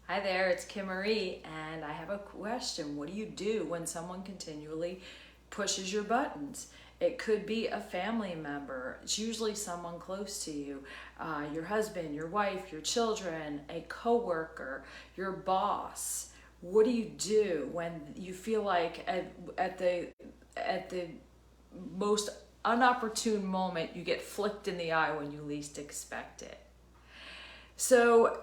Hi there, it's Kim Marie, and I have a question. What do you do when someone continually pushes your buttons? It could be a family member. It's usually someone close to you, your husband, your wife, your children, a coworker, your boss. What do you do when you feel like at the most unopportune moment you get flicked in the eye when you least expect it? So,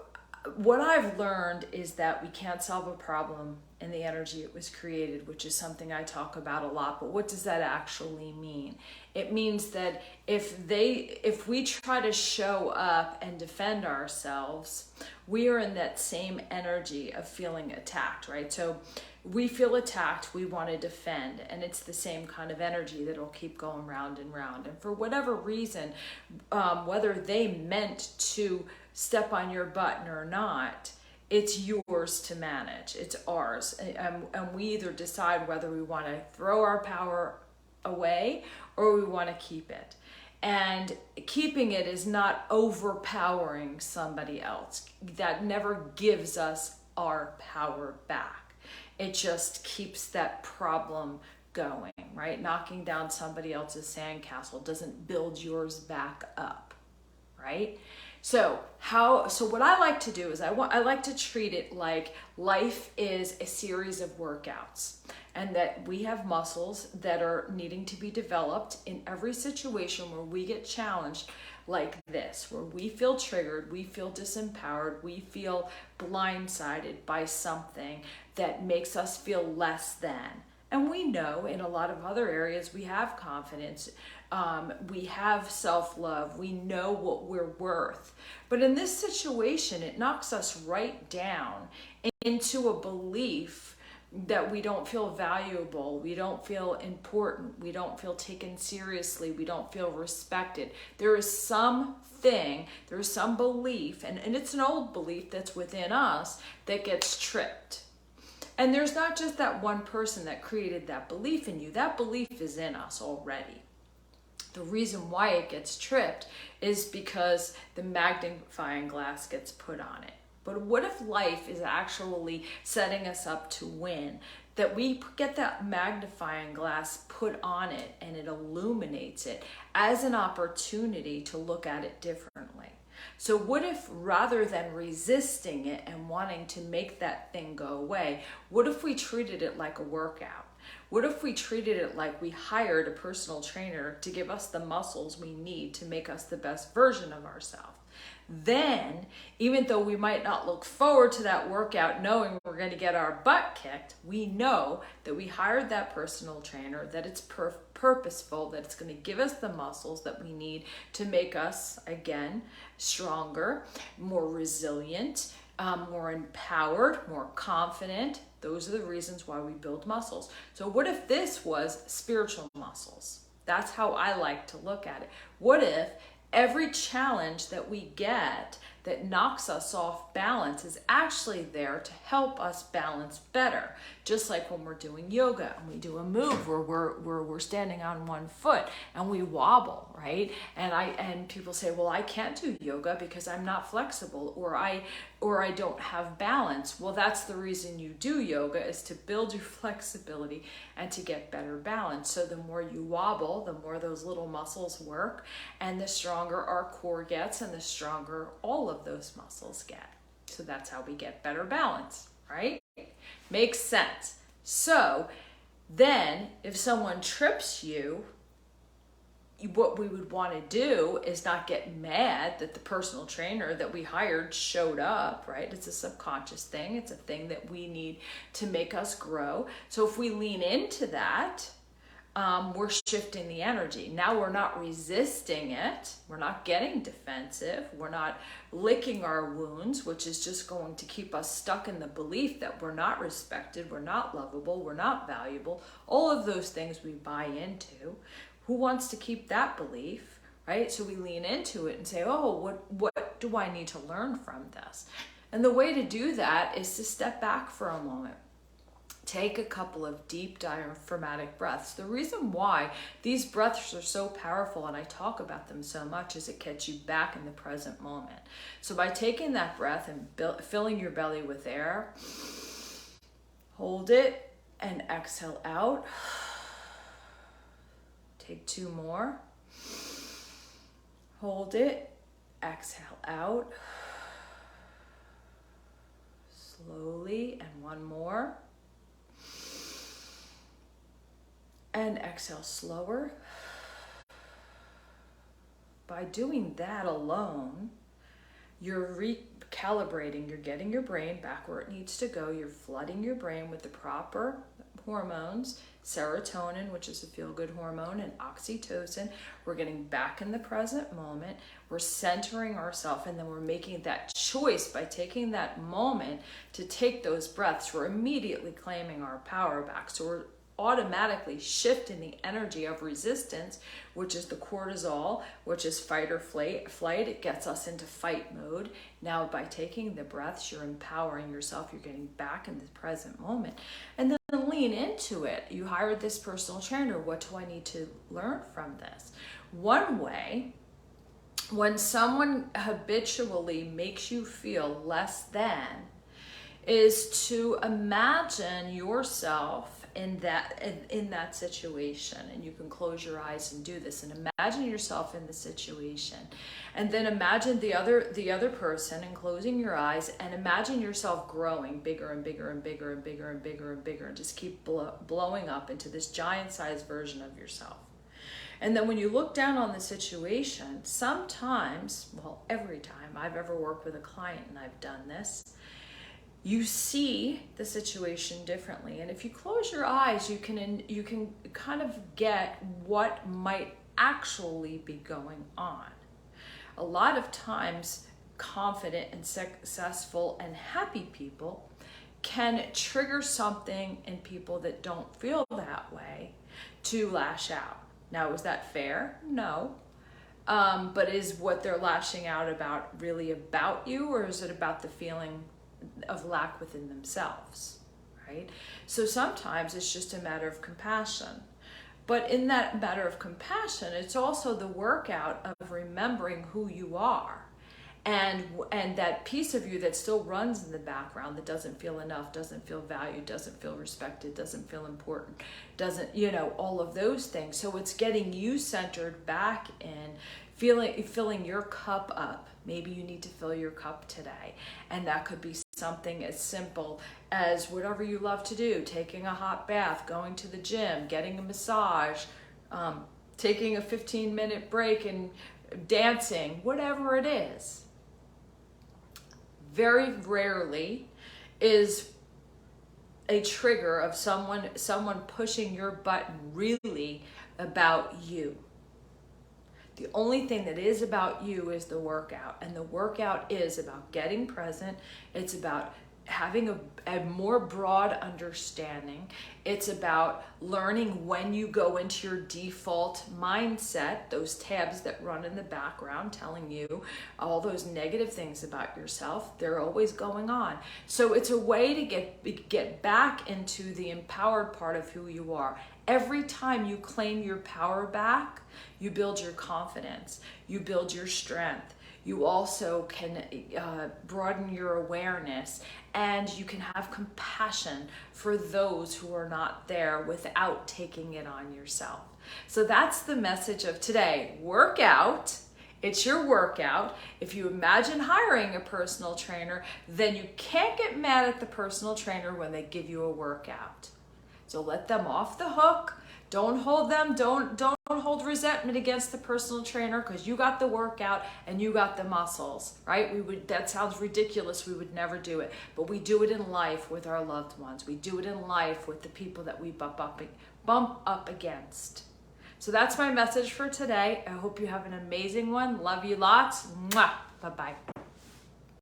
what I've learned is that we can't solve a problem in the energy it was created, which is something I talk about a lot. But what does that actually mean? It means that if we try to show up and defend ourselves, we are in that same energy of feeling attacked, right? So we feel attacked, we want to defend, and it's the same kind of energy that'll keep going round and round. And for whatever reason, whether they meant to step on your button or not, it's yours to manage. It's ours. And we either decide whether we want to throw our power away or we want to keep it. And keeping it is not overpowering somebody else. That never gives us our power back. It just keeps that problem going, right? Knocking down somebody else's sandcastle doesn't build yours back up, right? So what I like to do is I like to treat it like life is a series of workouts, and that we have muscles that are needing to be developed in every situation where we get challenged like this, where we feel triggered, we feel disempowered, we feel blindsided by something that makes us feel less than. And we know in a lot of other areas we have confidence, we have self-love, we know what we're worth. But in this situation, it knocks us right down into a belief that we don't feel valuable, we don't feel important, we don't feel taken seriously, we don't feel respected. There is some belief, and it's an old belief that's within us that gets tripped. And there's not just that one person that created that belief in you. That belief is in us already. The reason why it gets tripped is because the magnifying glass gets put on it. But what if life is actually setting us up to win? That we get that magnifying glass put on it and it illuminates it as an opportunity to look at it differently. So what if rather than resisting it and wanting to make that thing go away, what if we treated it like a workout? What if we treated it like we hired a personal trainer to give us the muscles we need to make us the best version of ourselves? Then, even though we might not look forward to that workout knowing we're going to get our butt kicked, we know that we hired that personal trainer, that it's purposeful, that it's going to give us the muscles that we need to make us, again, stronger, more resilient, more empowered, more confident. Those are the reasons why we build muscles. So what if this was spiritual muscles? That's how I like to look at it. What if every challenge that we get that knocks us off balance is actually there to help us balance better? Just like when we're doing yoga and we do a move where we're standing on one foot and we wobble, right? And people say, well, I can't do yoga because I'm not flexible, or I don't have balance. Well, that's the reason you do yoga, is to build your flexibility and to get better balance. So the more you wobble, the more those little muscles work, and the stronger our core gets, and the stronger all of those muscles get. So that's how we get better balance, right? Makes sense. So then if someone trips you, what we would want to do is not get mad that the personal trainer that we hired showed up, right? It's a subconscious thing. It's a thing that we need to make us grow. So if we lean into that, we're shifting the energy. Now we're not resisting it. We're not getting defensive. We're not licking our wounds, which is just going to keep us stuck in the belief that we're not respected, we're not lovable, we're not valuable. All of those things we buy into. Who wants to keep that belief, right? So we lean into it and say, oh, what do I need to learn from this? And the way to do that is to step back for a moment. take a couple of deep diaphragmatic breaths. The reason why these breaths are so powerful and I talk about them so much is it gets you back in the present moment. So by taking that breath and filling your belly with air, hold it and exhale out. Take 2 more. Hold it, exhale out. Slowly, and 1 more. And exhale slower. By doing that alone, you're recalibrating, you're getting your brain back where it needs to go, you're flooding your brain with the proper hormones, serotonin, which is a feel-good hormone, and oxytocin. We're getting back in the present moment, we're centering ourselves, and then we're making that choice by taking that moment to take those breaths. We're immediately claiming our power back. So we're automatically shifting the energy of resistance, which is the cortisol, which is fight or flight. It gets us into fight mode. Now, by taking the breaths, you're empowering yourself. You're getting back in the present moment. And then lean into it. You hired this personal trainer. What do I need to learn from this? One way, when someone habitually makes you feel less than, is to imagine yourself in that situation. And you can close your eyes and do this and imagine yourself in the situation, and then imagine the other person, and closing your eyes, and imagine yourself growing bigger and bigger and bigger and bigger and bigger and bigger, and just keep blowing up into this giant sized version of yourself. And then when you look down on the situation, sometimes, well, every time I've ever worked with a client and I've done this, you see the situation differently. And if you close your eyes, you can kind of get what might actually be going on. A lot of times, confident and successful and happy people can trigger something in people that don't feel that way to lash out. Now, is that fair? No. But is what they're lashing out about really about you, or is it about the feeling of lack within themselves, right? So sometimes it's just a matter of compassion. But in that matter of compassion, it's also the workout of remembering who you are, and that piece of you that still runs in the background, that doesn't feel enough, doesn't feel valued, doesn't feel respected, doesn't feel important, doesn't, all of those things. So it's getting you centered back in filling your cup up. Maybe you need to fill your cup today, and that could be something as simple as whatever you love to do: taking a hot bath, going to the gym, getting a massage, taking a 15-minute break and dancing, whatever it is. Very rarely is a trigger of someone pushing your button really about you. The only thing that is about you is the workout, and the workout is about getting present. It's about having a more broad understanding. It's about learning when you go into your default mindset, those tabs that run in the background telling you all those negative things about yourself. They're always going on. So it's a way to get back into the empowered part of who you are. Every time you claim your power back, you build your confidence, you build your strength. You also can broaden your awareness, and you can have compassion for those who are not there without taking it on yourself. So that's the message of today. Work out. It's your workout. If you imagine hiring a personal trainer, then you can't get mad at the personal trainer when they give you a workout. So let them off the hook. Don't hold them. Don't hold resentment against the personal trainer, because you got the workout and you got the muscles, right? That sounds ridiculous. We would never do it, but we do it in life with our loved ones. We do it in life with the people that we bump up against. So that's my message for today. I hope you have an amazing one. Love you lots. Mwah. Bye-bye.